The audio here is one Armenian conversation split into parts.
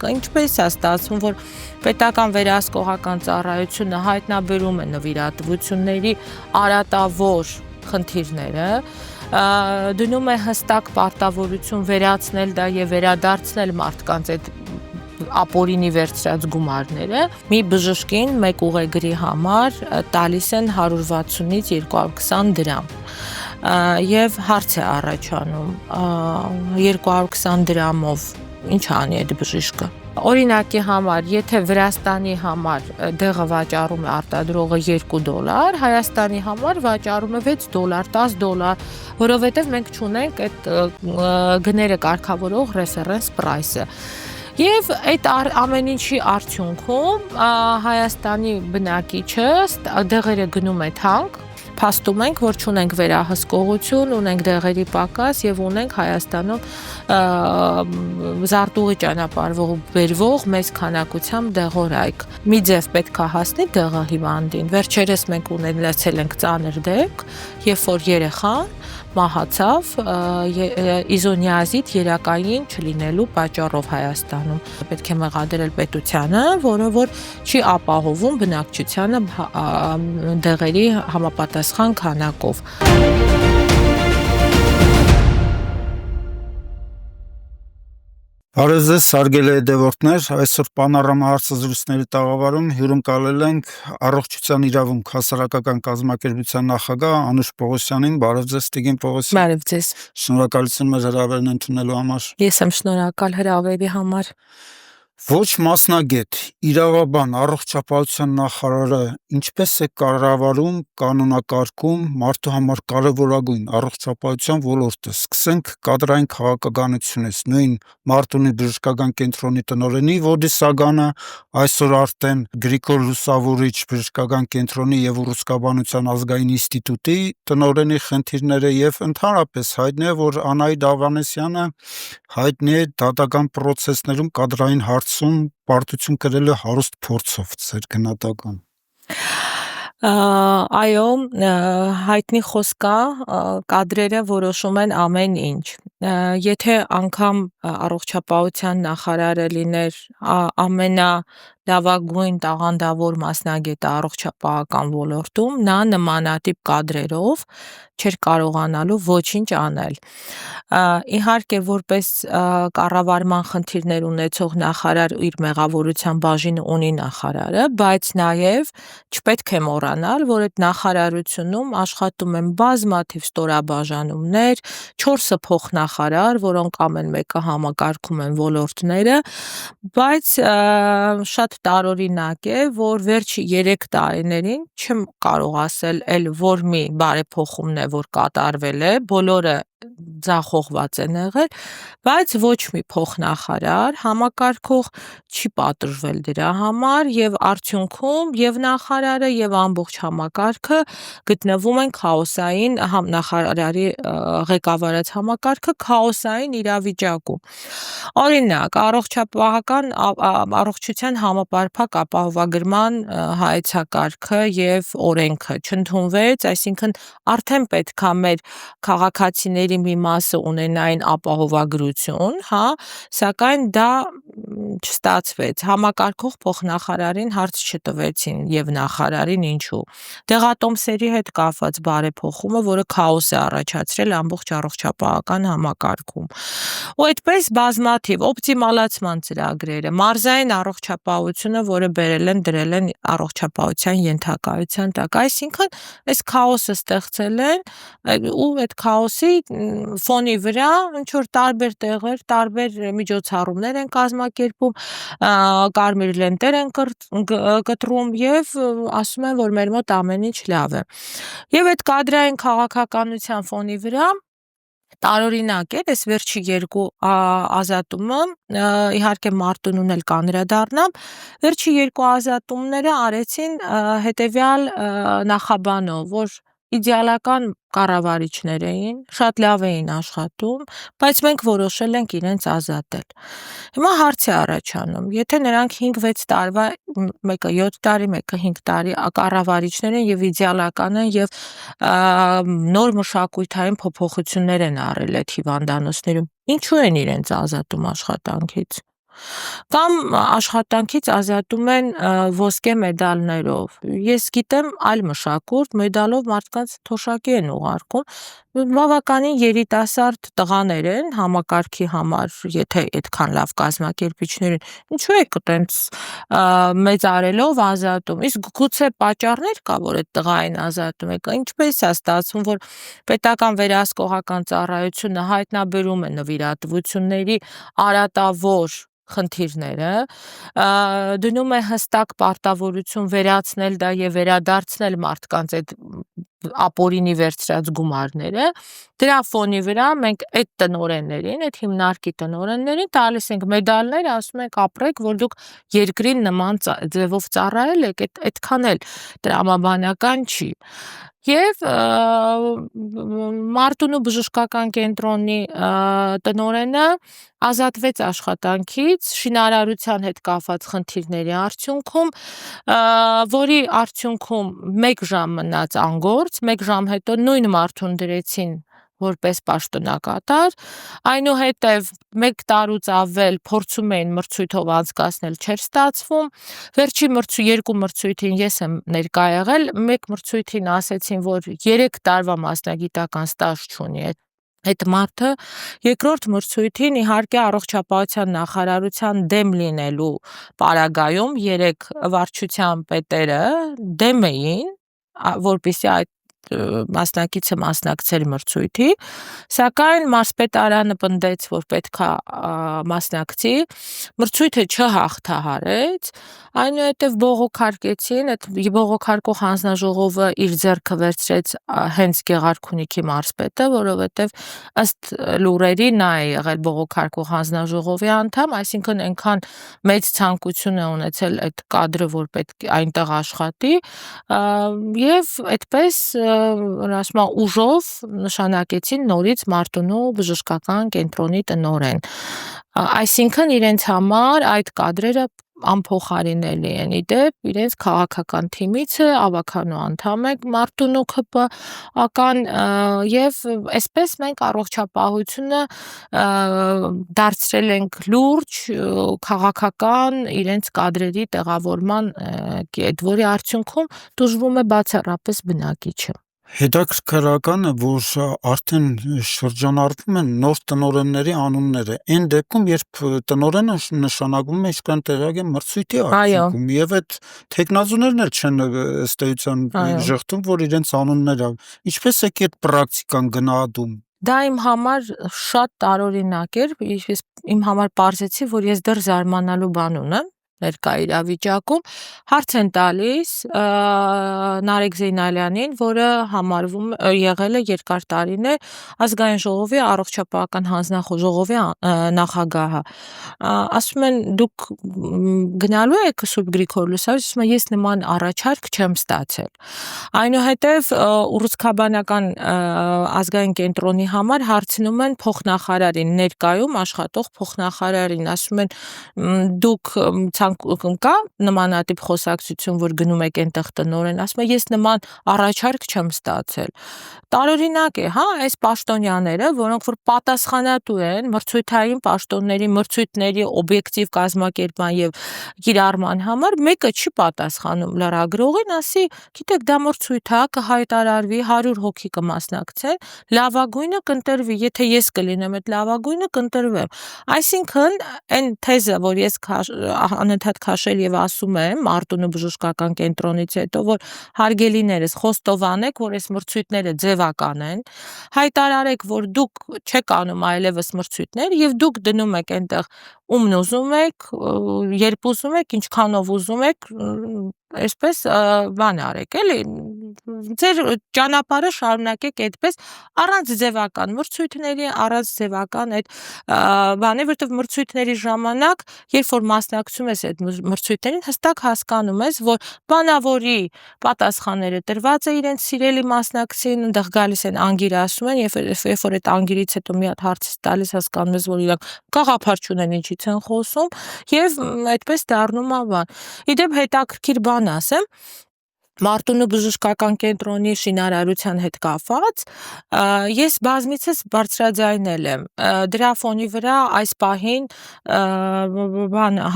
բաժիշկը, ինչպես է ստացվում, որ պետական վերահսկողական ծառայությունը հայտնաբերում է նվիրատվությունների արատավոր խնդիրները, դնում է հստակ պարտավորություն վերացնել դա եւ վերադարձնել մարդկանց այդ ապօրինի վերցրած գումարները, մի բժշկին մեկ ուղեգրի համար տալիս են 160-ից 220 դրամ։ Եվ հարց է առաջանում, 220 դրամով ինչ անի այդ բժիշկը։ Օրինակի համար, եթե Վրաստանի համար դեղը վաճառում է արտադրողը $2, Հայաստանի համար վաճառում է $6, $10, որովհետև մենք չունենք այդ գները կարգավորող reference price-ը։ Եվ այդ ամեն ինչի արդյունքում Հայաստանի բնակիչը դեղերը գնում է թանկ, փաստում ենք, որ չունենք վերահսկողություն, ունենք դեղերի պակաս եւ ունենք Հայաստանում զարտուղի ճանապարհով բերվող մեծ քանակությամբ դեղորայք։ Մի ձև պետք է հասնի դեղը հիվանդին։ Վերջերս մենք ունեցել ենք ծանր դեպք, երբ որ երեխան մահացավ իզոնիազիդ երակային չլինելու պատճառով Հայաստանում։ Պետք է մեղադրել պետությանը, որը որ չի ապահովում բնակչությանը դեղերի համապատասխան քանակով։ Բարև ձեզ, սարգելի հետևորդներ, այսօր Պանորամա հարցազրույցների տաղավարում հյուրընկալել ենք Առողջության իրավունք հասարակական կազմակերպության նախագահ Անուշ Պողոսյանին։ Բարև ձեզ, Տիգին Պողոսյան։ Բարև ձեզ։ Շնորհակալություն մեր հրավերն ընդունելու համար։ Ես եմ շնորհակալ հրավերի համար։ Ոչ մասնագետ, իրավաբան, առողջապահության նախարարը ինչպես է կառավարում, կանոնակարգում մարդու համար կարևորագույն առողջապահության ոլորտը։ Սկսենք կադրային քաղաքականությունից, նույն Մարտունի բժշկական կենտրոնի տնօրենի Վոդի Սագանը, այսօր արդեն Գրիգոր Լուսավորիչ բժշկական կենտրոնի եւ Ուռուցքաբանության ազգային ինստիտուտի տնօրենի խնդիրները եւ ընդհանրապես հայտնի է, որ Անահիտ Ավանեսյանը հայտնի է դատական պրոցեսներում կադրային հարցում պարտություն կրել է հարուստ փորձով, ձեր գնահատական։ Այո, հայտնի խոսք կա, կադրերը որոշում են ամեն ինչ։ Եթե անգամ առողջապահության նախարարը լիներ ամենալավագույն տաղանդավոր մասնագետը առողջապահական ոլորտում, նա նմանատիպ կադրերով չէր կարողանալու ոչինչ անել։ Իհարկե, որպես կառավարման խնդիրներ ունեցող նախարար իր մեղավորության բաժինը ունի նախարարը, բայց նաև չպետք է մոռանալ, որ այդ նախարարությունում աշխատում են բազմաթիվ ստորաբաժանումներ, 4 փոխնախարար, որոնք ամեն մեկը համակարգում են ոլորտները, բայց շատ տարօրինակ է, որ վերջի 3 տարիներին չեմ կարող ասել որ մի բարեփոխումն է, որ կատարվել է, բոլորը ձախողված են եղել, բայց ոչ մի փոխնախարար համակարգող չի պատժվել դրա համար եւ արդյունքում եւ նախարարը եւ ամբողջ համակարգը գտնվում են քաոսային նախարարի ղեկավարած համակարգը քաոսային իրավիճակում։ Օրինակ, առողջության համապարփակ ապահովագրման հայեցակարգը եւ օրենքը չընդունվեց, այսինքն արդեն պետք է մեր քաղաքացիների մի մասը ունենային ապահովագրություն, սակայն դա չստացվեց։ Համակարգող փոխնախարարին հարց չտվեցին եւ նախարարին ինչու։ Դեղատոմսերի հետ կապված բարեփոխումը, որը քաոս է առաջացրել ամբողջ առողջապահական համակարգում։ Ու այդպես բազմաթիվ օպտիմալացման ծրագրերը, մարզային առողջապահությունը, որը բերել են դրել են առողջապահության ենթակայության տակ, այսինքն այս քաոսը ստեղծել են ու այդ քաոսի ֆոնի վրա ինչ որ տարբեր տեղեր, տարբեր միջոցառումներ են կազմակերպում, կարմիր լենտեր են կտրում եւ ասում են, որ մեր մոտ ամեն ինչ լավ է։ Եվ այդ կադրային քաղաքականության ֆոնի վրա տարօրինակ է, այս վերջի 2 ազատումը, իհարկե Մարտունուն էլ կանրադառնամ, վերջի 2 ազատումները արեցին հետեւյալ նախաբանով, որ իդեալական կառավարիչներ էին, շատ լավ էին աշխատում, բայց մենք որոշել ենք իրենց ազատել։ Հիմա հարց է առաջանում, եթե նրանք 5-6 տարվա, մեկը 7 տարի, մեկը 5 տարի կառավարիչներ են եւ իդեալական են եւ նոր մշակութային փոփոխություններ են արել այդ հիվանդանոցներում, ինչու են իրենց ազատում աշխատանքից։ Կամ աշխատանքից ազատում են ոսկե մեդալներով։ Ես գիտեմ այլ մշակուրդ, մեդալով մարդկանց թոշակի են ուղարկում, բավականին երիտասարդ տղաներ են համակարգի համար, եթե այդքան լավ կազմակերպիչներ են, ինչու եք տենց մեծարելով ազատում, իսկ գուցե պատճառներ կա, որ այդ տղային ազատում եք, ինչպես է ստացվում, որ պետական վերահսկողական ծառայությունը հայտնաբերում է նվիրատվությունների արատավոր խնդիրները, դնում է հստակ պարտավորություն վերացնել դա եւ վերադարձնել մարդկանց այդ ապօրինի վերցրած գումարները, դրա ֆոնի վրա մենք այդ տնօրեններին, այդ հիմնարկի տնօրեններին տալիս ենք մեդալներ, ասում ենք ապրեք, որ դուք երկրին նման ձևով ծառայել եք, այդքան էլ տրամաբանական չի։ Եվ Մարտունու բժշկական կենտրոնի տնօրենը ազատվեց աշխատանքից շինարարության հետ կապված խնդիրների արդյունքում, որի արդյունքում 1 ժամ մնաց անգործ, 1 ժամ հետո նույն մարդուն դրեցին որպես պաշտոնակատար, այնուհետև 1 տարուց ավել փորձում էին մրցույթով անցկացնել, չէր ստացվում, վերջին 2 մրցույթին ես եմ ներկա եղել, 1 մրցույթին ասեցին, որ 3 տարվա մասնագիտական ստաժ չունի այդ մարդը, երկրորդ մրցույթին իհարկե առողջապահության նախարարության դեմ լինելու պարագայում 3 վարչության պետերը դեմ էին, որպեսզի այդ մասնակիցը մասնակցեր մրցույթի, սակայն մարզպետարանը պնդեց, որ պետքա մասնակցի, մրցույթը չհաղթահարեց, այնուհետև բողոքարկեցին, այդ բողոքարկող հանձնաժողովը իր ձեռքը վերցրեց հենց Գեղարքունիքի մարզպետը, որովհետև ըստ լուրերի նա է եղել բողոքարկող հանձնաժողովի անդամ, այսինքն այնքան մեծ ցանկություն է ունեցել այդ կադրը, որ պետք է այնտեղ աշխատի, եւ այդպես ասում ուժով նշանակեցին նորից Մարտունու բժշկական կենտրոնի տնօրեն։ Այսինքն իրենց համար այդ կադրերը անփոխարինելի են, իդեպ իրենց քաղաքական թիմիցը ավականու անդամ է Մարտունու ԿՊ-ական եւ այսպես մենք առողջապահությունը դարձրել ենք լուրջ քաղաքական իրենց կադրերի տեղավորման կետ, որի արդյունքում տուժվում է բացառապես բնակիչը։ Հետաքրքրական է, որ արդեն շրջանառվում են նոր տնօրենների անունները, այն դեպքում, երբ տնօրենը նշանակվում է իսկական տեղյակ է մրցույթի արդյունքում, եւ այդ թեկնածուներն էլ չեն ըստ էության ժխտում, որ իրենց անունները, ինչպես է այդ պրակտիկան գնահատում։ Դա իմ համար շատ տարօրինակ էր, ես իմ համար պարզեցի, որ ես դեռ զարմանալու բան ունեմ ներկա իրավիճակում, հարց են տալիս Նարեկ Զեյնալյանին, որը համարվում եղել է երկար տարիներ ազգային ժողովի առողջապահական հանձնաժողովի նախագահը, ասում են դուք գնալու եք Սուրբ Գրիգոր Լուսավորից, ասում եմ ես նման առաջարկ չեմ ստացել, այնուհետև ուռուցքաբանական ազգային կենտրոնի համար հարցնում են փոխնախարարին, ներկայում աշխատող փոխնախարարին, ասում են դուք կա նմանատիպ խոսակցություն, որ գնում եք այնտեղ տնօրեն, ասում է ես նման առաջարկ չեմ ստացել։ Տարօրինակ է, հա, այս պաշտոնյաները, որոնք որ պատասխանատու են մրցույթային պաշտոնների, մրցույթների օբյեկտիվ կազմակերպման եւ կիրառման համար, մեկը չի պատասխանում լրագրողին, ասի, գիտեք, դա մրցույթ է, կհայտարարվի, 100 հոգի կմասնակցեն, լավագույնը կընտրվի, եթե ես կլինեմ այդ լավագույնը կընտրվեմ։ Այսինքն, այն թեզը, որ ես անընդհատ քաշել եւ ասում եմ Մարտունու բժշկական կենտրոնից հետո, որ հարգելիներս խոստովանեք, որ այս մրցույթները ձևական են, հայտարարեք, որ դուք չեք անում այլևս մրցույթներ եւ դուք դնում եք այնտեղ ումն ուզում եք, երբ ուզում եք, ինչքանով ուզում եք, այսպես բան արեք, էլի, ձեր ճանապարհը շարունակեք այդպես առանց ձևական մրցույթների, առանց ձևական այդ բանի, որտեղ մրցույթների ժամանակ, երբ որ մասնակցում ես այդ մրցույթներին, հստակ հասկանում ես, որ բանավորի պատասխանները տրված է իրենց սիրելի մասնակցին, այնտեղ գալիս են անգիր ասում են, երբ որ այդ անգիրից հետո մի հատ հարց տալիս, հասկանում ես, որ իրանք գաղափար չունեն ինչից են խոսում, եւ այդպես դառնում է բան։ Իդեպ հետաքրքիր բան ասեմ, Մարտունու բժշկական կենտրոնի շինարարության հետ կապված ես բազմիցս բարձրաձայնել եմ դրա ֆոնի վրա այս պահին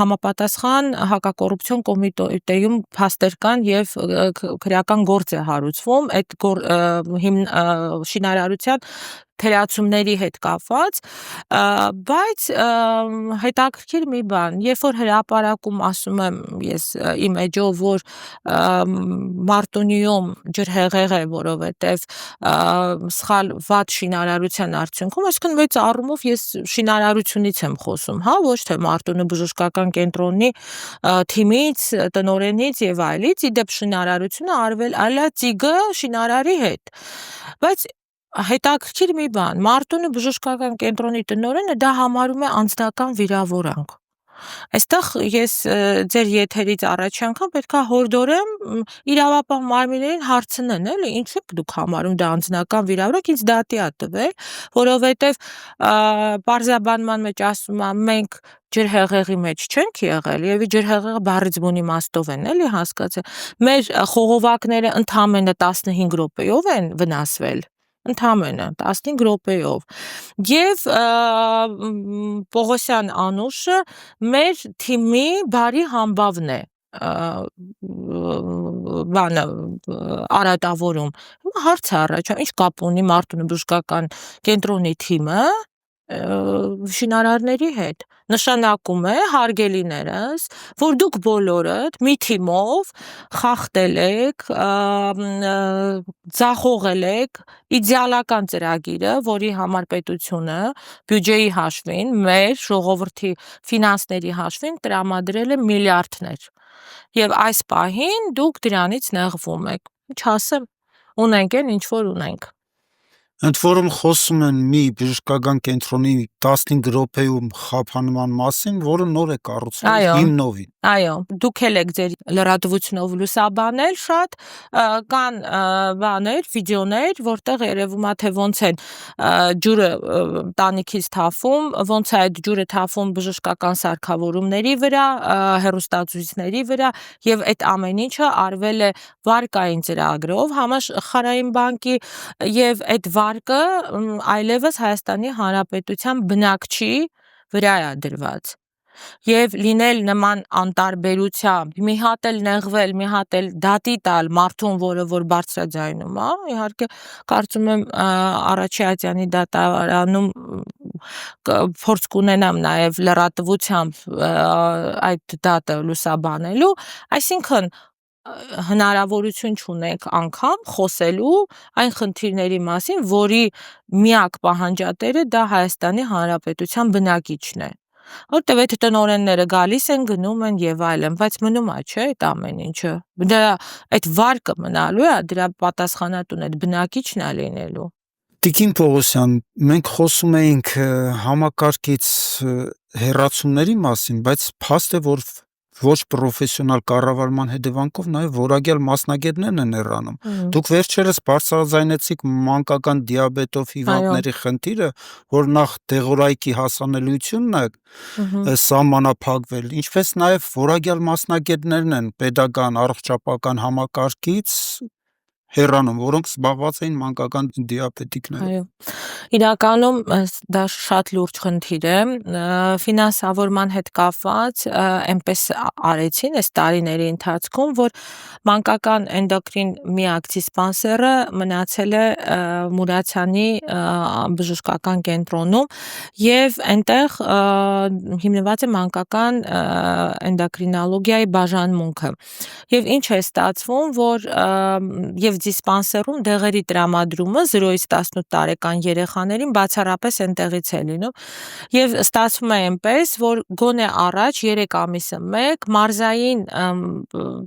համապատասխան հակակոռուպցիոն կոմիտեում փաստեր կան եւ քրեական գործ է հարուցվում այդ շինարարության թերացումների հետ կապված, բայց հետաքրքիր մի բան, երբ որ հրապարակում ասում եմ ես իմ էջով, որ Մարտունիում ջրհեղեղ է, որովհետև սխալ վատ շինարարության արդյունքում, այսինքն մեծ առումով ես շինարարությունից եմ խոսում, հա, ոչ թե Մարտունու բժշկական կենտրոնի թիմից, տնօրենից եւ այլից, իդեպ շինարարությունը արվել այլա ծիգը շինարարի հետ, բայց հետաքրքիր մի բան, Մարտունու բժշկական կենտրոնի տնօրենը դա համարում է անձնական վիրավորանք։ Այստեղ ես ձեր եթերից առաջի անգամ պետքա հորդորեմ իրավապահ մարմիններին հարցնեն, էլի, ինչու եք դուք համարում դա անձնական վիրավորանք, ինձ դատի ա տվել, որովհետև պարզաբանման մեջ ասում ա մենք ջրհեղեղի մեջ չենք եղել, եւ ջրհեղեղը բառից բուն իմաստով են, էլի հասկացել։ Մեր խողովակները ընդամենը 15 րոպեով են վնասվել, ընդամենը 15 րոպեով։ Եվ Պողոսյան Անուշը մեր թիմի բարի համբավն է արատավորում։ Հիմա հարց է առաջանում, ինչ կապ ունի Մարտունու բժշկական կենտրոնի թիմը շինարարների հետ, նշանակում է հարգելիներս, որ դուք բոլորդ մի թիմով խախտել եք, ձախողել եք իդեալական ծրագիրը, որի համար պետությունը բյուջեի հաշվին, մեր ժողովրդի ֆինանսների հաշվին տրամադրել է միլիարդներ, եւ այս պահին դուք դրանից նեղվում եք, ինչ ասեմ, ունենք են ինչ որ ունենք։ Ընդ որում խոսում են մի բժշկական կենտրոնի 15 րոպեում խափանման մասին, որը նոր է կառուցվել հիմնովին։ Այո, դուք էլ եք ձեր լրատվությունով լուսաբանել շատ, կան բաներ, վիդեոներ, որտեղ երևում է թե ոնց են ջուրը տանիքից թափում, ոնց է այդ ջուրը թափում բժշկական սարքավորումների վրա, հեռուստացույցների վրա, եւ այդ ամեն ինչը արվել է վարկային ծրագրով, համաշխարհային բանկի, եւ այդ վարկը այլևս Հայաստանի Հանրապետության բնակչի վրա է դրված։ Եվ լինել նման անտարբերությամբ, մի հատ էլ նեղվել, մի հատ էլ դատի տալ մարդուն, որը որ բարձրաձայնում է, իհարկե կարծում եմ Առաջի Ազյանի դատարանում փորձ կունենամ նաև լրատվությամբ այդ դատը լուսաբանելու, այսինքն հնարավորություն չունենք անգամ խոսելու այն խնդիրների մասին, որի միակ պահանջատերը դա Հայաստանի Հանրապետության բնակիչն է։ Որտեւ այդ տնօրենները գալիս են, գնում են եւ այլն, բայց մնում է, չէ, այդ ամեն ինչը։ Դրա այդ վարկը մնալու է, դրա պատասխանատուն այդ բնակիչն է լինելու։ Տիկին Պողոսյան, մենք խոսում էինք համակարգից հեռացումների մասին, բայց փաստ է, որ ոչ պրոֆեսիոնալ կառավարման հետևանքով նաև որակյալ մասնագետներն են հեռանում։ Դուք վերջերս բարձրաձայնեցիք մանկական դիաբետով հիվանդների խնդիրը, որ նախ դեղորայքի հասանելիությունն է սահմանափակվել, ինչպես նաև որակյալ մասնագետներն են պետական առողջապահական համակարգից հեռանում, որոնք զբաղված էին մանկական դիաբետիկներով։ Այո։ Իրականում դա շատ լուրջ խնդիր է, ֆինանսավորման հետ կապված այնպես արեցին այս տարիների ընթացքում, որ մանկական էնդոկրին միակ դիսպանսերը մնացել է Մուրացյանի բժշկական կենտրոնում եւ այնտեղ հիմնված է մանկական էնդոկրինոլոգիայի բաժանմունքը։ Եվ ինչ է ստացվում, որ եւ դիսպանսերում դեղերի տրամադրումը 0-ից 18 տարեկան երեխաներին բացառապես այնտեղից է լինում եւ ստացվում է այնպես, որ գոնե առաջ 3 ամիսը մեկ մարզային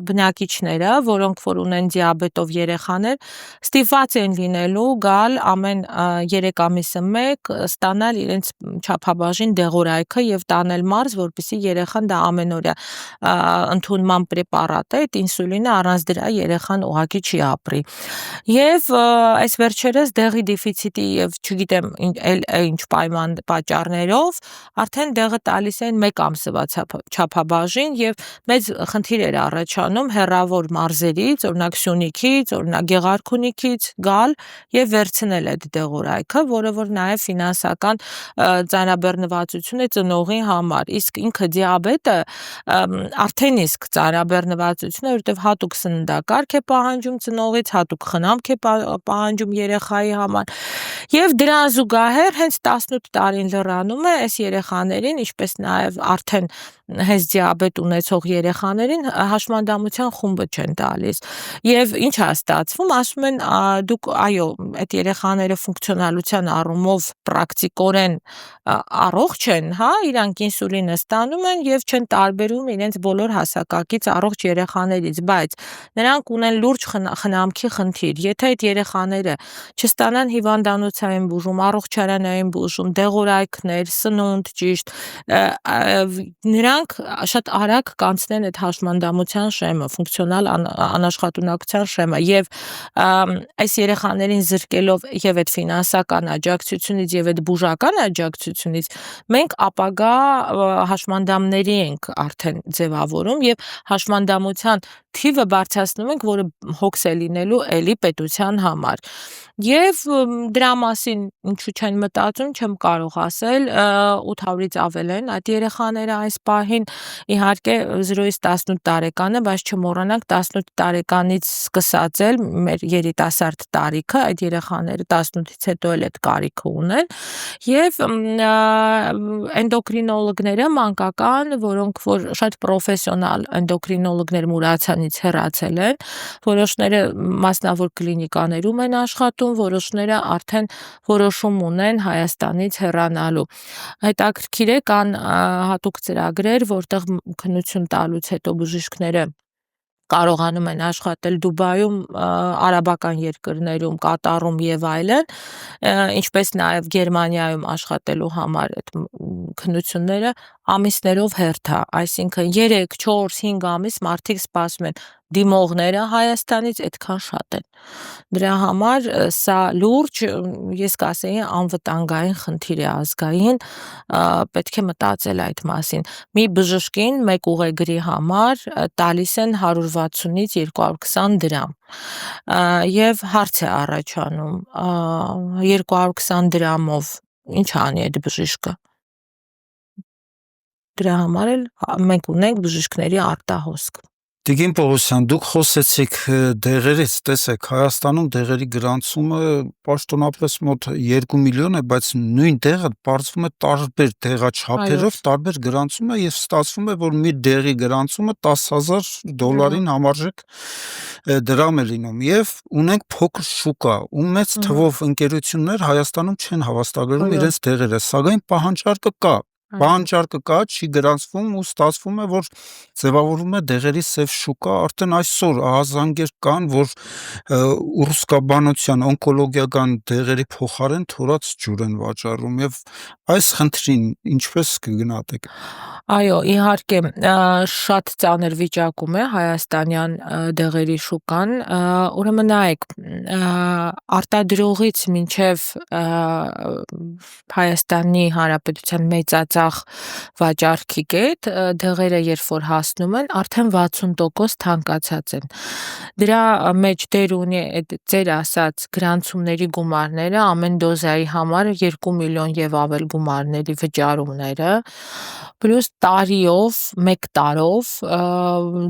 բնակիչները, որոնք որ ունեն դիաբետով երեխաներ, ստիպված են լինելու գալ ամեն 3 ամիսը մեկ ստանալ իրենց չափաբաժին դեղորայքը եւ տանել մարզ, որպեսզի երեխան դա ամենօրյա ընդունման պրեպարատ է, այդ ինսուլինը առանց դրա երեխան ուղղակի չի ապրի։ Եվ այս վերջերս դեղի դեֆիցիտի եւ չգիտեմ ինչ պատճառներով արդեն դեղը տալիս են 1 ամսվա չափաբաժին եւ մեծ խնդիր էր առաջանում հեռավոր մարզերից, օրինակ Սյունիքից, օրինակ Գեղարքունիքից գալ եւ վերցնել այդ դեղորայքը, որը որ նաեւ ֆինանսական ծանրաբեռնվածություն է ծնողի համար։ Իսկ ինքը դիաբետը արդեն իսկ ծանրաբեռնվածություն է, որովհետեւ հատուկ սննդակարգ է պահանջում ծնողից, հատուկ խնամք է պահանջում երեխայի համար եւ դրան զուգահեռ հենց 18 տարին լրանում է այս երեխաներին, ինչպես նաեւ արդեն հենց դիաբետ ունեցող երեխաներին հաշմանդամության խումբը չեն տալիս։ Եվ ինչ է ստացվում, ասում են դուք այո, այդ երեխաները ֆունկցիոնալության առումով պրակտիկորեն առողջ են, հա, իրանք ինսուլինը ստանում են եւ չեն տարբերում իրենց բոլոր հասակակից առողջ երեխաներից, բայց նրանք ունեն լուրջ խնամքի խնդիր։ Եթե այդ երեխաները չստանան հիվանդանոցային բուժում, առողջարանային բուժում, դեղորայքներ, սնունդ ճիշտ, նրանք շատ արագ կանցնեն այդ հաշմանդամության շեմը, ֆունկցիոնալ անաշխատունակության շեմը եւ այս երեխաներին զրկելով եւ այդ ֆինանսական աջակցությունից եւ այդ բուժական աջակցությունից մենք ապագա հաշմանդամների ենք արդեն ձևավորում եւ հաշմանդամության թիվը բարձրացնում ենք, որը հոգս է լինելու էլի պետության համար։ Եվ դրա մասին ինչու չեն մտածում, չեմ կարող ասել, 800-ից ավել են այդ երեխաները այս պահին, իհարկե 0-ից 18 տարեկանը, բայց չմոռանանք 18 տարեկանից սկսած էլ մեր երիտասարդ տարիքը, այդ երեխաները 18-ից հետո էլ այդ կարիքը ունեն եւ էնդոկրինոլոգները մանկական, որոնք որ շատ պրոֆեսիոնալ էնդոկրինոլոգներ Մուրացյանից հեռացել են, որոշները մասնավոր կլինիկաներում են աշխատում, որոշները արդեն որոշում ունեն Հայաստանից հեռանալու։ Հետաքրքիր է, կան հատուկ ծրագրեր, որտեղ քննություն տալուց հետո բժիշկները կարողանում են աշխատել Դուբայում, արաբական երկրներում, Կատարում եւ այլն, ինչպես նաեւ Գերմանիայում աշխատելու համար այդ քննությունները ամիսներով հերթ է, այսինքն 3, 4, 5 ամիս մարդիկ սպասում են, դիմողները Հայաստանից այդքան շատ են։ Դրա համար սա լուրջ, ես կասեի անվտանգային խնդիր է ազգային, պետք է մտածել այդ մասին։ Մի բժշկին մեկ ուղեգրի համար տալիս են 160-ից 220 դրամ։ Եվ հարց է առաջանում, 220 դրամով ինչ անի այդ բժիշկը։ Դրա համար էլ մենք ունենք բժիշկների արտահոսք։ Տիկին Պողոսյան, դուք խոսեցիք դեղերից, տեսեք, Հայաստանում դեղերի գրանցումը պաշտոնապես մոտ 2 միլիոն է, բայց նույն դեղը պարզվում է տարբեր դեղաչափերով, տարբեր գրանցում է եւ ստացվում է, որ մի դեղի գրանցումը $10,000 համարժեք դրամ է լինում եւ ունենք փոքր շուկա, ու մեծ թվով ընկերություններ Հայաստանում չեն հավաստագրում իրենց դեղերը, սակայն պահանջարկը կա։ Պահանջարկը կա, չի գրանցվում ու ստացվում է, որ ձևավորվում է դեղերի սև շուկա, արդեն այսօր ահազանգեր կան, որ ուրուսկաբանության օնկոլոգիական դեղերի փոխարեն թորած ջուր են վաճառում եւ այս խնդրին ինչպես կգնահատեք։ Այո, իհարկե, շատ ծանր վիճակում է հայաստանյան դեղերի շուկան, ուրեմն նայեք, արտադրողից մինչև Հայաստանի Հանրապետության մեծածախ վաճառքի կետ դեղերը երբ որ հասնում են, արդեն 60% թանկացած են։ Դրա մեջ դեր ունի այդ ձեր ասած գրանցումների գումարները, ամեն դոզայի համար 2 միլիոն եւ ավել գումարների վճարումները, պլյուս տարիով, 1 տարով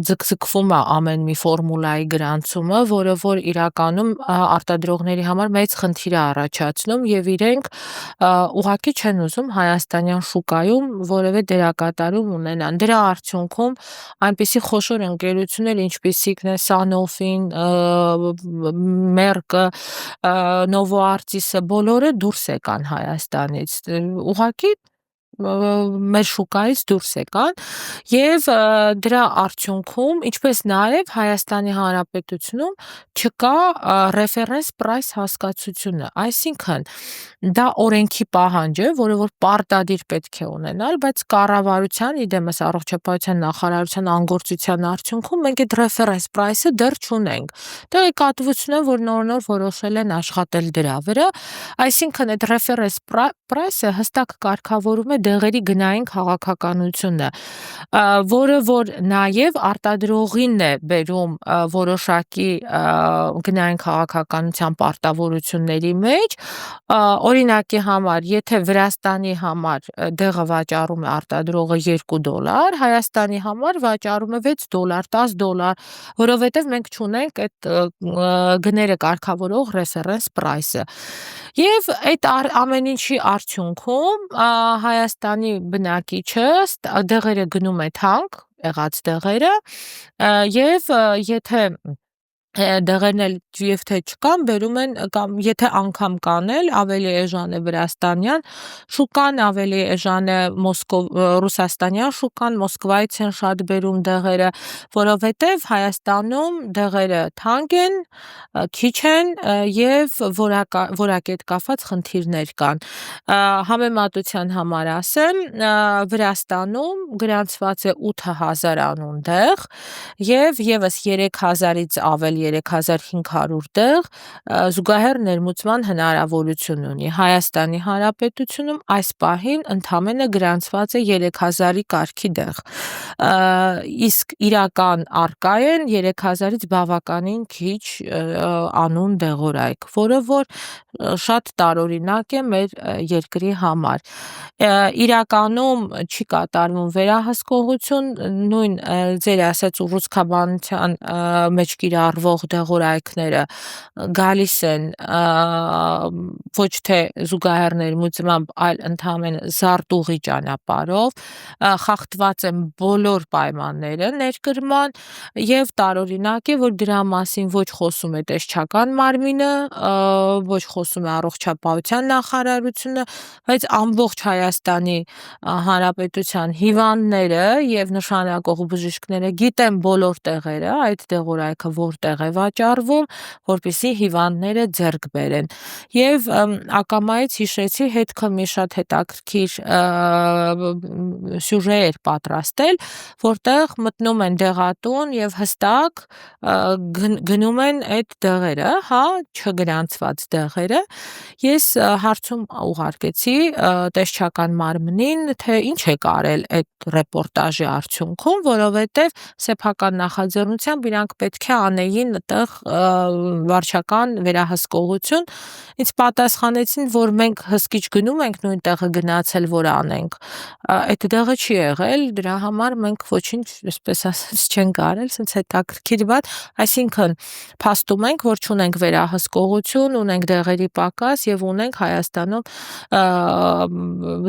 ձգձգվում է ամեն մի ֆորմուլայի գրանցումը, որը որ իրականում արտադրողների համար մեծ խնդիր է առաջացնում եւ իրենք ուղղակի չեն ուզում հայաստանյան շուկայում որևէ դերակատարում ունենան։ Դրա արդյունքում այնպիսի խոշոր ընկերություններ, ինչպիսիքն է Sanofi-ն, Merck-ը, Novartis-ը, բոլորը դուրս եկան Հայաստանից։ Ուղղակի մեր շուկայից դուրս եկան եւ դրա արդյունքում, ինչպես նաեւ Հայաստանի Հանրապետությունում չկա reference price հասկացությունը, այսինքն դա օրենքի պահանջ է, որը որ պարտադիր պետք է ունենալ, բայց կառավարության, իդեմս առողջապահության նախարարության անգործության արդյունքում մենք այդ reference price-ը դեռ չունենք։ Տեղեկատվություն է, որ նոր-նոր որոշել են աշխատել դրա վրա, այսինքն այդ reference price-ը հստակ կարգավորում է դեղերի գնային քաղաքականությունը, որը որ նաև արտադրողին է բերում որոշակի գնային քաղաքականության պարտավորությունների մեջ, օրինակի համար, եթե Վրաստանի համար դեղը վաճառում է արտադրողը $2, Հայաստանի համար վաճառում է $6, $10, որովհետև մենք չունենք այդ գները կարգավորող reference price-ը։ Եվ այդ ամեն ինչի արդյունքում Հայաստանի բնակիչը դեղերը գնում է թանկ, եղած դեղերը, եւ եթե դեղերն էլ եւ թե չկան, բերում են կամ եթե անգամ կան էլ ավելի էժան է վրաստանյան շուկան, ավելի էժան է ռուսաստանյան շուկան, Մոսկվայից են շատ բերում դեղերը, որովհետեւ Հայաստանում դեղերը թանկ են, քիչ են եւ որակի հետ կապված խնդիրներ կան։ Համեմատության համար ասեմ, Վրաստանում գրանցված է 8000 անուն դեղ եւ եւս 3000-ից ավել 3500 դեղ զուգահեռ ներմուծման հնարավորություն ունի։ Հայաստանի Հանրապետությունում այս պահին ընդամենը գրանցված է 3000-ի կարգի դեղ։ Իսկ իրական առկա են 3000-ից բավականին քիչ անուն դեղորայք, որը որ շատ տարօրինակ է մեր երկրի համար։ Իրականում չի կատարվում վերահսկողություն, նույն ձեր ասած ուռուցքաբանության մեջ կիրառվող դեղորայքները գալիս են ոչ թե զուգահեռ ներմուծմամբ, այլ ընդամենը զարտուղի ճանապարհով, խախտված են բոլոր պայմանները ներկրման եւ տարօրինակ է, որ դրա մասին ոչ խոսում է տեսչական մարմինը, ոչ խոսում է առողջապահության նախարարությունը, բայց ամբողջ Հայաստանի Հանրապետության հիվանդները եւ նշանակող բժիշկները գիտեն բոլոր տեղերը, այդ դեղորայքը որտեղ է վաճառվում, որպեսզի հիվանդները ձեռք բերեն։ Եվ ակամայից հիշեցի հետքը մի շատ հետաքրքիր սյուժե էր պատրաստել, որտեղ մտնում են դեղատուն եւ հստակ գնում են այդ դեղերը, հա, չգրանցված դեղերը։ Ես հարցում ուղարկեցի տեսչական մարմնին, թե ինչ է կարել այդ ռեպորտաժի արդյունքում, որովհետև սեփական նախաձեռնությամբ իրանք պետք է անեին այդտեղ վարչական վերահսկողություն, ինձ պատասխանեցին, որ մենք հսկիչ գնում ենք նույն տեղը գնացել, որ անենք, այդ դեղը չի եղել, դրա համար մենք ոչինչ, այսպես ասած, չենք արել, սենց հետաքրքիր բան, այսինքն փաստում ենք, որ չունենք վերահսկողություն, ունենք դեղերի պակաս եւ ունենք Հայաստանում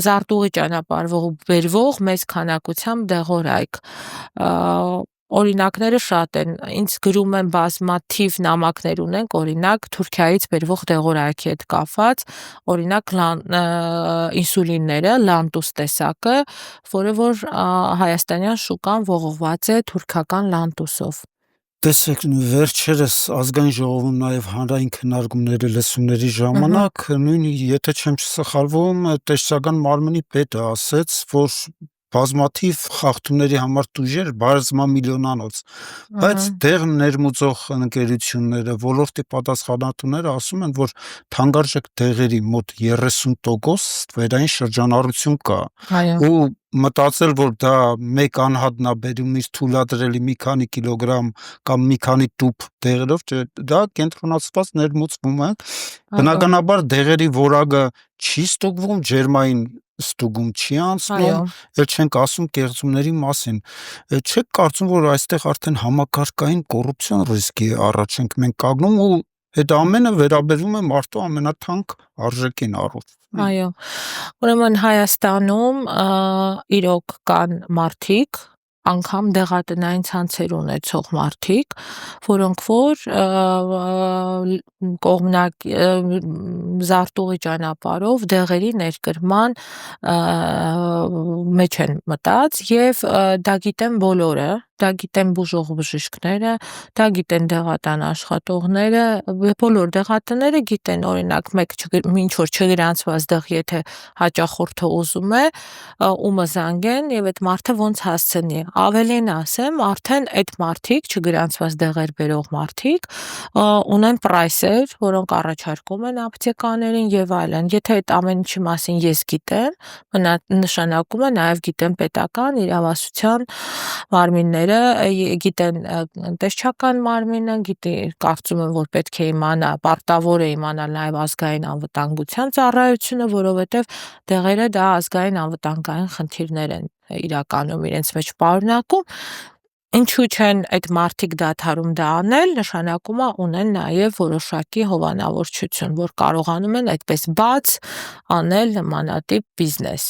զարտուղի ճանապարհով բերվող մեծ քանակությամբ դեղորայք։ Օրինակները շատ են, ինձ գրում են բազմաթիվ նամակներ ունենք, օրինակ Թուրքիայից բերվող դեղորայքի հետ կապված, օրինակ ինսուլինները, Lantus տեսակը, որը որ հայաստանյան շուկան ողողված է թուրքական Lantus-ով։ Տեսեք, վերջերս ազգային ժողովում նաև հանրային քննարկումների լսումների ժամանակ, նույն եթե չեմ սխալվում, տեսչական մարմնի պետը ասեց, որ բազմաթիվ խախտումների համար տուժեր բազմամիլիոնանոց, բայց դեղ ներմուծող ընկերությունները, ոլորտի պատասխանատուները ասում են, որ թանկարժեք դեղերի մոտ 30% վերային շրջանառություն կա, ու մտածել, որ դա մեկ անհատնաբերումից թույլատրելի մի քանի կիլոգրամ կամ մի քանի տուփ դեղերով, դա կենտրոնացված ներմուծվում է, բնականաբար դեղերի որակը չի ստուգվում, ջերմային ստուգում չի անցնում, էլ չենք ասում կեղծումների մասին, չեք կարծում, որ այստեղ արդեն համակարգային կոռուպցիոն ռիսկի առաջ ենք մենք կանգնում ու այդ ամենը վերաբերվում է մարդու ամենաթանկ արժեքին առողջությունին։ Այո, ուրեմն Հայաստանում իրոք կան մարդիկ, անգամ դեղատնային ցանցեր ունեցող մարդիկ, որոնք որ կողմնակ զարտուղի ճանապարհով դեղերի ներկրման մեջ են մտած եւ դա գիտեն բոլորը, դա գիտեն բուժող բժիշկները, դա գիտեն դեղատան աշխատողները, բոլոր դեղատները գիտեն, օրինակ ինչ որ չգրանցված դեղ եթե հաճախորդը ուզում է, ումը զանգեն եւ այդ մարդը ոնց հասցնի։ Ավելին ասեմ, արդեն այդ մարդիկ, չգրանցված դեղեր բերող մարդիկ, ունեն պրայսեր, որոնք առաջարկում են ապտեկաներին եւ այլն։ Եթե այդ ամեն ինչի մասին ես գիտեմ, նշանակում է նաեւ գիտեմ պետական իրավասության մարմինները, գիտեն տեսչական մարմինը, կարծում եմ, որ պետք է իմանա, պարտավոր է իմանալ նաեւ ազգային անվտանգության ծառայությունը, որովհետեւ դեղերը դա ազգային անվտանգային խնդիրներ են իրականում իրենց մեջ պարունակում, ինչու չեն այդ մարդիկ դադարում դա անել, նշանակում է ունեն նաեւ որոշակի հովանավորչություն, որ կարողանում են այդպես բաց անել նմանատիպ բիզնես։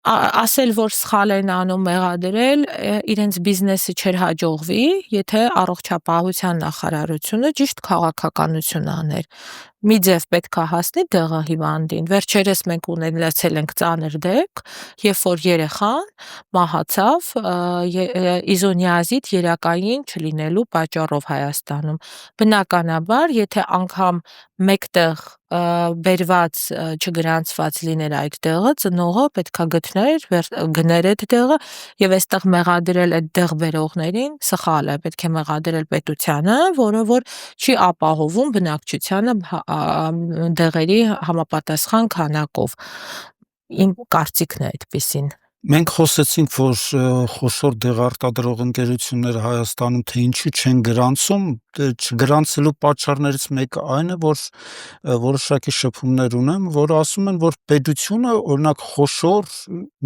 Ասել, որ սխալ են անում մեղադրել, իրենց բիզնեսը չէր հաջողվի, եթե առողջապահության նախարարությունը ճիշտ քաղաքականություն աներ։ Մի ձև պետք է հասնի դեղը հիվանդին։ Վերջերս մենք ունեցել ենք ծանր դեպք, երբ որ երեխան մահացավ իզոնիազիդ երակային չլինելու պատճառով Հայաստանում։ Բնականաբար, եթե անգամ մեկտեղ բերված չգրանցված լիներ այդ դեղը, ծնողը պետքա գներ այդ դեղը եւ այստեղ մեղադրել այդ դեղ բերողներին սխալ է, պետք է մեղադրել պետությանը, որը որ չի ապահովում բնակչությանը դեղերի համապատասխան քանակով։ Իմ կարծիքն է այդպեսին։ Մենք խոսեցինք, որ խոշոր դեղարտադրող ընկերությունները Հայաստանում թե ինչու չեն գրանցում, չգրանցելու պատճառներից մեկը այն է, որ որոշակի շփումներ ունեմ, որ ասում են, որ պետությունը օրինակ խոշոր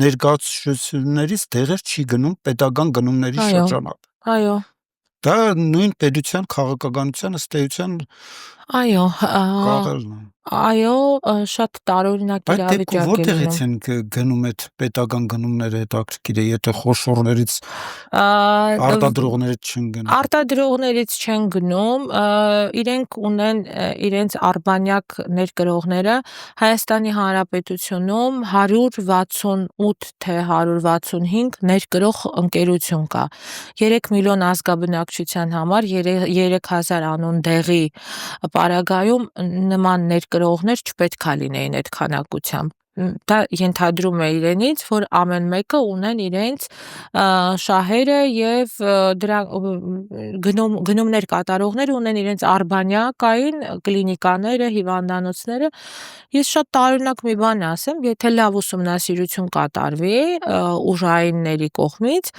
ներկայացություններից դեղեր չի գնում պետական գնումների շրջանակ։ Այո։ Դա նույն պետության քաղաքականության ըստ էության Այո, կաղելն է։ այո, շատ տարօրինակ իրավիճակ է լինում։ Որտեղից են գնում այդ պետական գնումները, հետաքրքիր է, եթե խոշորներից արտադրողներից չեն գնում։ Արտադրողներից չեն գնում, իրենք ունեն իրենց արբանյակ ներկրողները Հայաստանի Հանրապետությունում 168 թե 165 ներկրող ընկերություն կա։ 3 միլիոն ազգաբնակչության համար 3000 անուն դեղի պարագայում նման ներկրողներ չպետք է լինեին այդ քանակությամբ։ Դա ենթադրում է իրենից, որ ամեն մեկը ունեն իրենց շահերը եւ գնումներ կատարողները ունեն իրենց արբանյակային կլինիկաները, հիվանդանոցները։ Ես շատ տարօրինակ մի բան ասեմ, եթե լավ ուսումնասիրություն կատարվի ուժայինների կողմից,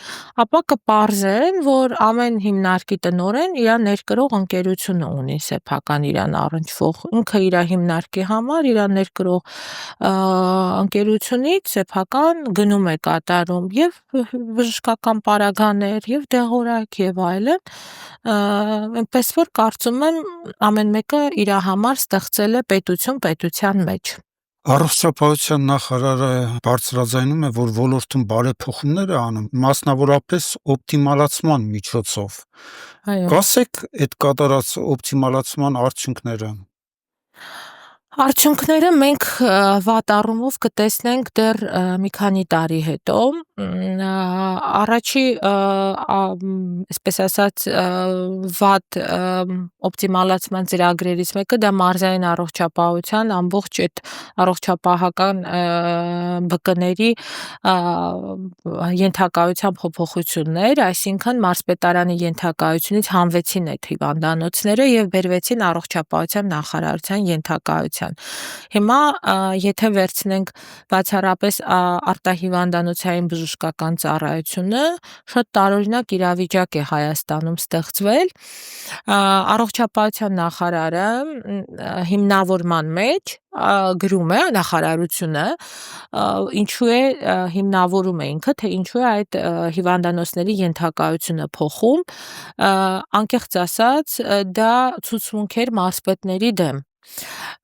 ապա կպարզեն, որ ամեն հիմնարկի տնօրեն իր ներկրող ընկերությունը ունի սեփական իրան առնչվող, ինքը իր հիմնարկի համար իր ներկրող ընկերությունից սեփական գնում է կատարում եւ բժշկական պարագաներ եւ դեղորայք եւ այլն, այնպես որ կարծում եմ ամեն մեկը իր համար ստեղծել է պետություն պետության մեջ։ Առողջապահության նախարարը բարձրաձայնում է, որ ոլորտում բարեփոխումներ է անում, մասնավորապես օպտիմալացման միջոցով։ Այո։ Կասեք այդ կատարած օպտիմալացման արդյունքները։ Արդյունքները մենք վատ առումով կտեսնենք դեռ մի քանի տարի հետո։ Առաջի, այսպես ասած, վատ օպտիմալացման ծրագրերից մեկը դա մարզային առողջապահության ամբողջ այդ առողջապահական ԲԿ-ների ենթակայության փոփոխություններ, այսինքն մարզպետարանի ենթակայությունից հանվեցին այդ հիվանդանոցները եւ բերվեցին առողջապահության նախարարության ենթակայության։ Հիմա եթե վերցնենք բացառապես արտահիվանդանոցային բժշկական ծառայությունը, շատ տարօրինակ իրավիճակ է Հայաստանում ստեղծվել։ Առողջապահության նախարարը հիմնավորման մեջ գրում է նախարարությունը, ինչու է հիմնավորում է ինքը, թե ինչու է այդ հիվանդանոցների ենթակայությունը փոխում, անկեղծ ասած, դա ցուցմունք էր մարզպետների դեմ։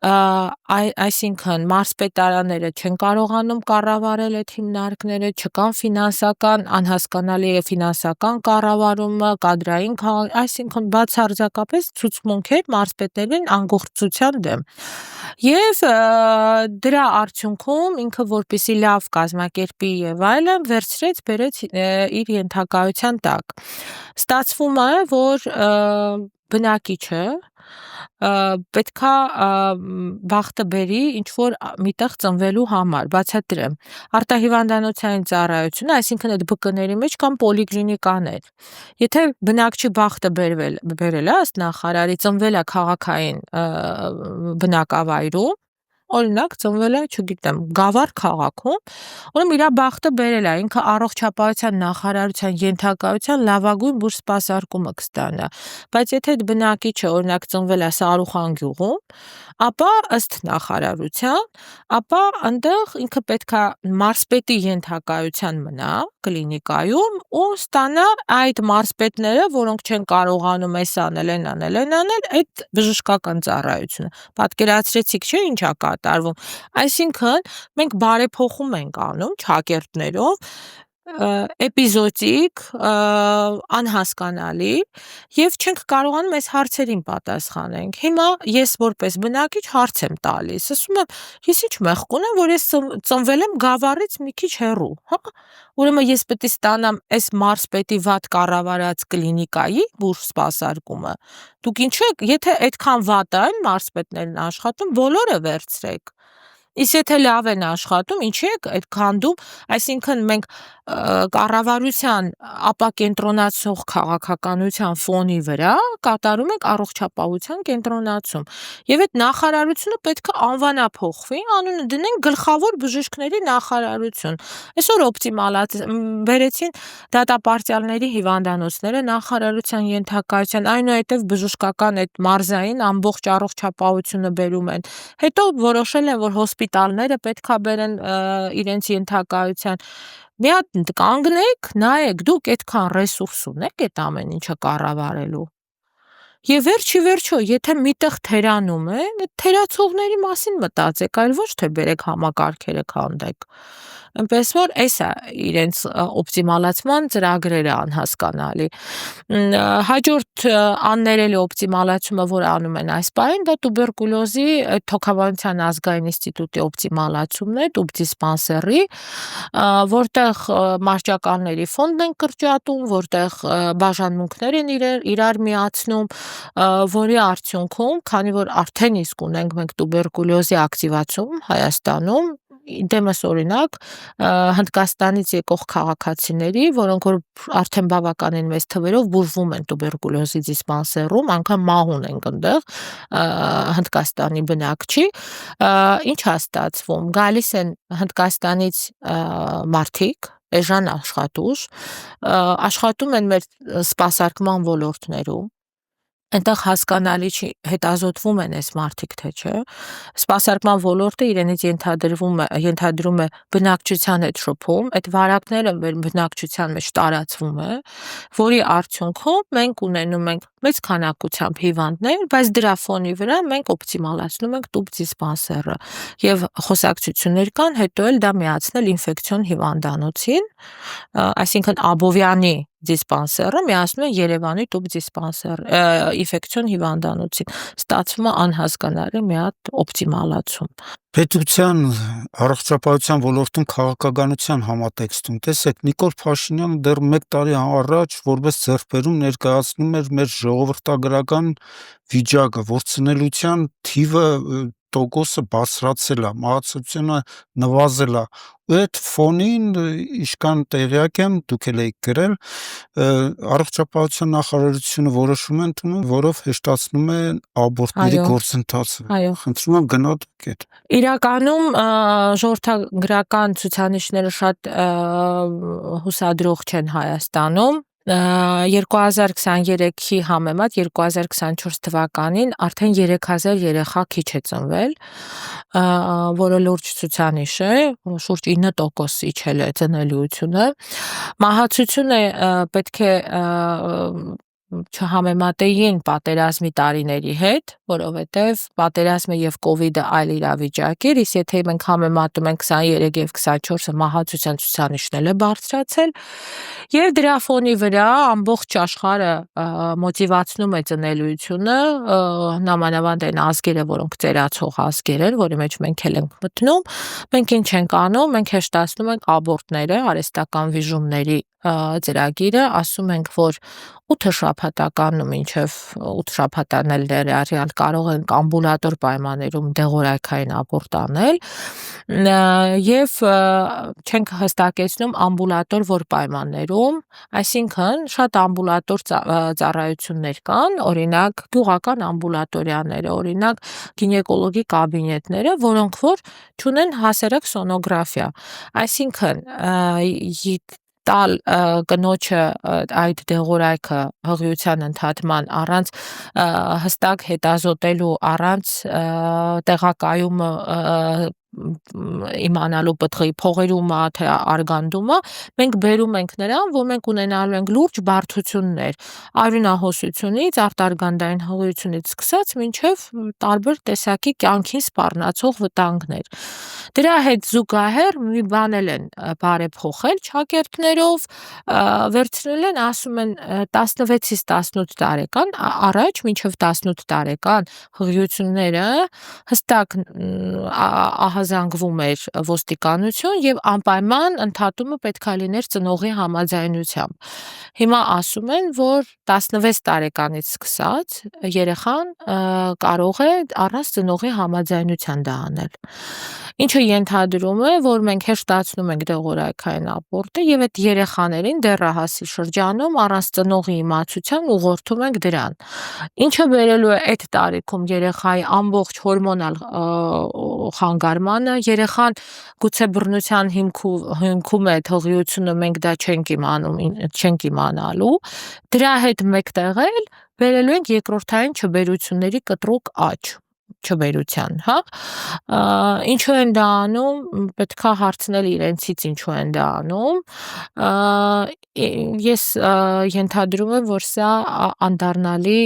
Այսինքն մարզպետարանները չեն կարողանում կառավարել այդ հիմնարկները, չկան ֆինանսական, անհասկանալի է ֆինանսական կառավարումը, կադրային այսինքն բացարձակապես ցուցմունք էր մարզպետերին անգործության դեմ։ Եվ դրա արդյունքում ինքը որպեսզի լավ կազմակերպի եւ այլն, վերցրեց բերեց իր ենթակայության տակ։ Ստացվում է, որ բնակիչը պետքա բախտը բերի ինչ-որ միտեղ ծնվելու համար, բացատրեմ։ Արտահիվանդանոցային ծառայությունը, այսինքն այդ ԲԿ-ների մեջ կան պոլիկլինիկաներ։ Եթե բնակչի բախտը բերել է ըստ նախարարի, ծնվել է քաղաքային բնակավայրում, օրինակ ծնվել է, չգիտեմ, Գավառ քաղաքում, ուրեմն իր բախտը բերել է, ինքը առողջապահության նախարարության ենթակայության լավագույն բուժ սպասարկումը կստանա։ Բայց եթե այդ բնակիչը օրինակ ծնվել է Սարուխան գյուղում, ապա ըստ նախարարության, ապա այնտեղ ինքը պետքա մարզպետի ենթակայության մնա կլինիկայում ու ստանա այդ մարզպետները, որոնք չեն կարողանում էս անել, այն անել, այդ բժշկական ծառայությունը։ Պատկերացրեցիք, չէ՞ ինչա կատարվում։ Այսինքն մենք բարեփոխում ենք անում ճակերտներով էպիզոդիկ, անհասկանալի եւ չենք կարողանում այս հարցերին պատասխանենք։ Հիմա ես որպես բնակիչ հարց եմ տալիս, ասում եմ, ես ինչ մեղք ունեմ, որ ես ծնվել եմ Գավառից մի քիչ հեռու, հա։ Ուրեմն ես պետք է ստանամ այս մարզպետի վատ կառավարած կլինիկայի բուժ սպասարկումը։ Դուք ինչու եք, եթե այդքան վատ է այն մարզպետներն աշխատում, բոլորը վերցրեք։ Իսկ եթե լավ են աշխատում, ինչի եք այդ քանդում, այսինքն մենք կառավարության ապակենտրոնացող քաղաքականության ֆոնի վրա կատարում ենք առողջապահության կենտրոնացում։ Եվ այդ նախարարությունը պետք է անվանափոխվի, անունը դնեն գլխավոր բժիշկների նախարարություն։ Այսօր բերեցին դատապարտյալների հիվանդանոցները նախարարության ենթակայության, այնուհետև բժշկական այդ մարզային ամբողջ առողջապահությունը բերում են։ Հետո որոշել են, որ հոսպիտալները պետքա բերեն իրենց ենթակայության։ Մի հատ կանգնեք, նայեք, դուք այդքան ռեսուրս ունեք այդ ամեն ինչը կառավարելու։ Եվ վերջիվերջո, եթե միտեղ թերանում են, այդ թերացողների մասին մտածեք, այլ ոչ թե բերեք համակարգերը քանդեք։ Այնպես որ էս է իրենց օպտիմալացման ծրագրերը անհասկանալի։ Հաջորդ աններելի օպտիմալացումը, որ անում են այս պահին, դա տուբերկուլոզի թոքաբանության ազգային ինստիտուտի օպտիմալացումն է, տուբդիսպանսերի, որտեղ մարջականների ֆոնդ են կրճատում, որտեղ բաժանմունքներ են իրար միացնում, որի արդյունքում, քանի որ արդեն իսկ ունենք մենք տուբերկուլոզի ակտիվացում Հայաստանում, դեմս օրինակ Հնդկաստանից եկող քաղաքացիների, որոնք որ արդեն բավականին մեծ թվերով բուժվում են տուբերկուլոզի դիսպանսերում, անգամ մահուն են այնտեղ Հնդկաստանի բնակչի, ինչ է ստացվում, գալիս են Հնդկաստանից մարդիկ, էժան աշխատուժ, աշխատում են մեր սպասարկման ոլորտներում, այնտեղ հասկանալի չի, հետազոտվում են այս մարդիկ, թե չէ, սպասարկման ոլորտը իրենից ենթադրում է բնակչության հետ շփում, այդ վարակները մեր բնակչության մեջ տարածվում է, որի արդյունքում մենք ունենում ենք մեծ քանակությամբ հիվանդներ, բայց դրա ֆոնի վրա մենք օպտիմալացնում ենք տուբդիսպանսերը եւ խոսակցություններ կան, հետո էլ դա միացնել ինֆեկցիոն հիվանդանոցին, այսինքն Աբովյանի դիսպանսերը միացնում են Երևանի տուբդիսպանսեր, ինֆեկցիոն հիվանդանոցին, ստացվում է անհասկանալի մի հատ օպտիմալացում։ Պետության առողջապահության ոլորտում քաղաքականության համատեքստում, տեսեք, Նիկոլ Փաշինյանը դեռ 1 տարի առաջ որպես ձեռքբերում ներկայացնում էր մեր ժողովրդագրական վիճակը, որ ծնելիության թիվը տոկոսը բարձրացել է, մահացությունը նվազել է, ու այդ ֆոնին իշքան տեղյակ եմ, դուք էլ եք գրել, առողջապահության նախարարությունը որոշում է ընդունում, որով հեշտացնում է աբորտների Այո, գործընթացը։ այո։ Խնդրում եմ գնահատեք այդ։ Իրականում ժողովրդագրական ցուցանիշները շատ հուսադրող չեն Հայաստանում։ 2023-ի համեմատ 2024 թվականին արդեն 3000 երեխա քիչ է ծնվել, որը լուրջ ցուցանիշ է, շուրջ 9% իջել է ծնելիությունը։ Մահացությունը պետք է չհամեմատեին պատերազմի տարիների հետ, որովհետև պատերազմը եւ կովիդը այլ իրավիճակ էր, իսկ եթե մենք համեմատում ենք 23 եւ 24-ը մահացության ցուցանիշն է բարձրացել, եւ դրա ֆոնի վրա ամբողջ աշխարհը մոտիվացնում է ծնելիությունը, նամանավանդ այն ազգերը, որոնք ծերացող ազգեր են, որի մեջ մենք էլ ենք մտնում, մենք ինչ ենք անում, մենք հեշտացնում ենք աբորտները, արհեստական վիժումների ծրագիրը, ասում ենք, որ 8 շաբաթականն ու մինչև 8 շաբաթան էլ դեռ կարող ենք ամբուլատոր պայմաններում դեղորայքային աբորտ անել եւ չենք հստակեցնում ամբուլատոր որ պայմաններում, այսինքն շատ ամբուլատոր ծառայություններ կան, օրինակ գյուղական ամբուլատորիաները, օրինակ գինեկոլոգի կաբինետները, որոնք որ չունեն հասարակ սոնոգրաֆիա, այսինքն տալ կնոջը այդ դեղորայքը հղիության ընդհատման առանց հստակ հետազոտելու, առանց տեղակայումը իմանալու պտղի փողերումը, թե արգանդումը, մենք բերում ենք նրան, որ մենք ունենալու ենք լուրջ բարդություններ, արյունահոսությունից, արտարգանդային հղիությունից սկսած մինչև տարբեր տեսակի կյանքին սպառնացող վտանգներ։ Դրա հետ զուգահեռ մի բան էլ են բարեփոխել ճակերտներով, վերցրել են, ասում են 16-ից 18 տարեկան, առաջ մինչև 18 տարեկան հղիությունները հստակ ահազանգվում էր ոստիկանություն եւ անպայման ընդհատումը պետք է լիներ ծնողի համաձայնությամբ։ Հիմա ասում են, որ 16 տարեկանից սկսած երեխան կարող է առանց ծնողի համաձայնության դա անել։ Ինչը ենթադրում է, որ մենք հեշտացնում ենք դեղորայքային աբորտը եւ այդ երեխաներին դեռահասի շրջանում առանց ծնողի իմացության ուղղորդում ենք դրան։ Ինչը բերելու է այդ տարիքում երեխայի ամբողջ հորմոնալ խանգարմանը, երեխան գուցե բռնության հիմքում է հղիությունը, մենք դա չենք իմանալու, դրա հետ մեկտեղ էլ բերելու ենք երկրորդային չբերությունների կտրուկ աճ չբերության, հա, ինչու են դա անում, պետքա հարցնել իրենցից ինչու են դա անում, ես ենթադրում եմ, որ սա անդառնալի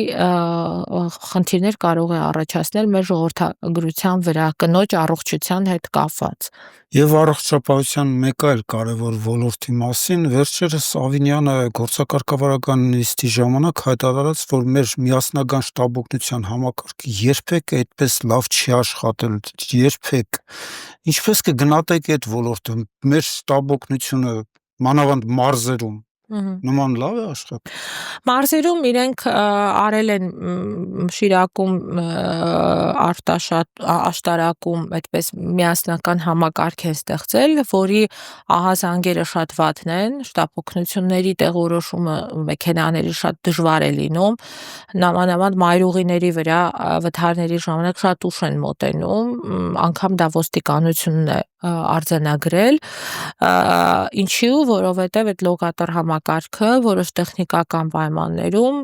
խնդիրներ կարող է առաջացնել մեր ժողովրդագրության վրա, կնոջ առողջության հետ կապված։ Եվ առողջապահության մեկ այլ կարևոր ոլորտի մասին վերջերս Ավինյանը գործակարգավարական նիստի ժամանակ հայտարարեց, որ մեր միասնական շտաբօգնության համակարգը երբեք այդպես լավ չի աշխատել, երբեք։ Ինչպես կգնահատեք այդ ոլորտը, մեր շտաբօգնությունը, մանավանդ մարզերում, նման լավ է աշխատում։ Մարզերում իրենք արել են Շիրակում, Աշտարակում այդպես միասնական համակարգ են ստեղծել, որի ահազանգերը շատ վատն են, շտապօգնությունների տեղորոշումը մեքենաների շատ դժվար է լինում, նամանավանդ մայրուղիների վրա վթարների ժամանակ շատ ուշ են մոտենում, անգամ դա ոստիկանությունն է արձանագրել, ինչու, որովհետև այդ լոկատոր համակարգը որոշ տեխնիկական պայմաններում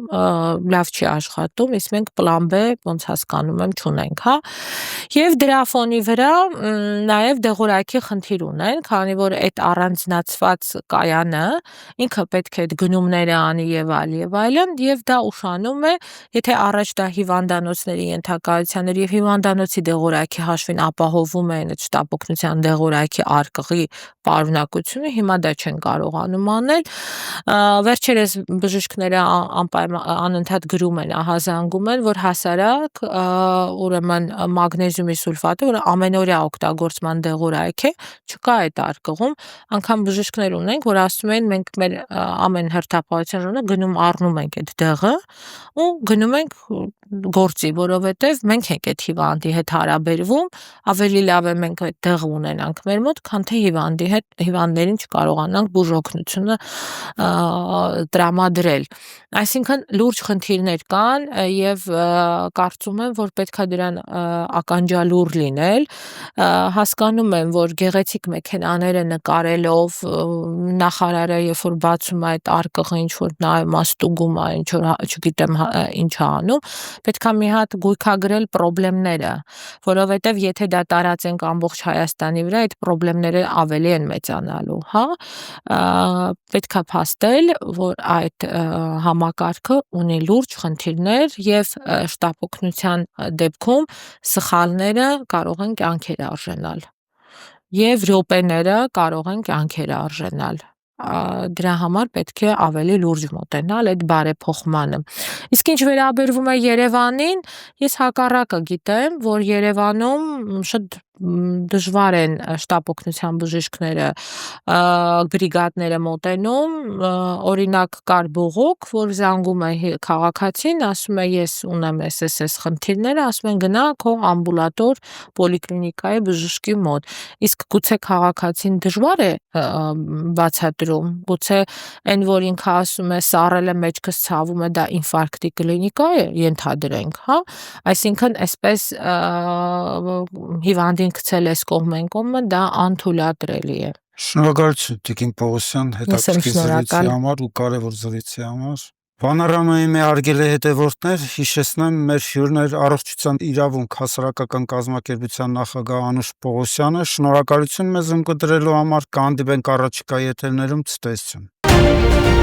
լավ չի աշխատում, իսկ մենք պլան B, ոնց հասկանում եմ, չունենք, հա։ Եվ դրա ֆոնի վրա նաև դեղորայքի խնդիր ունեն, քանի որ այդ առանձնացված կայանը ինքը պետք է այդ գնումները անի եւ այլն, եւ դա ուշանում է, եթե առաջ դա հիվանդանոցների ենթակայության էր եւ հիվանդանոցի դեղորայքի հաշվին ապահովում են այդ շտապօգնության դեղորայքի արկղի պարունակությունը, հիմա դա չեն կարողանում անել։ Վերջերս բժիշկները անընդհատ գրում են, ահազանգում են, որ հասարակ ուրեմն մագնեզիումի սուլֆատը, որը ամենօրյա օգտագործման դեղորայք է, չկա այդ արկղում, անգամ բժիշկներ ունենք, որ ասում են մենք մեր ամեն հերթապահության ժամանակ գնում առնում ենք այդ դեղը ու գնում ենք գործի, որովհետև մենք ենք այդ հիվանդի հետ հարաբերվում, ավելի լավ է մենք այդ դեղը ունենանք մեր մոտ, քան թե հիվանդներին չկարողանանք բուժօգնությունը տրամադրել։ Այսինքն լուրջ խնդիրներ կան եւ կարծում եմ, որ պետքա դրան ականջալուր լինել, հասկանում եմ, որ գեղեցիկ մեքենաները նկարելով նախարարը երբ որ բացում է այդ արկղը, ինչ որ նայում է, ստուգում է, ինչ որ չգիտեմ ինչ է անում, պետք է մի հատ գույքագրել պրոբլեմները, որովհետև եթե դա տարածենք ամբողջ Հայաստանի վրա, այդ պրոբլեմները ավելի են մեծանալու, հա, պետք է փաստել, որ այդ համակարգը ունի լուրջ խնդիրներ եւ շտապօգնության դեպքում սխալները կարող են կյանքեր արժանալ եւ րոպեները կարող են կյանքեր արժանալ, դրա համար պետք է ավելի լուրջ մոտենալ այդ բարեփոխմանը։ Իսկ ինչ վերաբերվում է Երևանին, ես հակառակը գիտեմ, որ Երևանում շատ դժվար են շտապօգնության բժիշկները բրիգադները մոտենում, օրինակ կար բողոք, որ զանգում է քաղաքացին, ասում է ես ունեմ այս խնդիրները, ասում են գնա քո ամբուլատոր պոլիկլինիկայի բժշկի մոտ, իսկ գուցե քաղաքացին դժվար է բացատրում, գուցե այն որ ինքը ասում է սառել է մեջքս ցավում է դա ինֆարկտի կլինիկա է, ենթադրենք, հա, այսինքն այսպես հիվանդին գցել այս կողմ այն կողմը դա անթույլատրելի է։ Շնորհակալություն Տիկին Պողոսյան հետաքրքիր զրույցի համար ու կարևոր զրույցի համար։ Պանորամայի հարգելի հետևորդներ, հիշեցնեմ, մեր հյուրն էր Առողջության իրավունք հասարակական կազմակերպության նախագահ Անուշ Պողոսյանը։ Շնորհակալություն մեզ ընկերելու համար, կհանդիպենք առաջիկա եթերներում, ցտեսություն։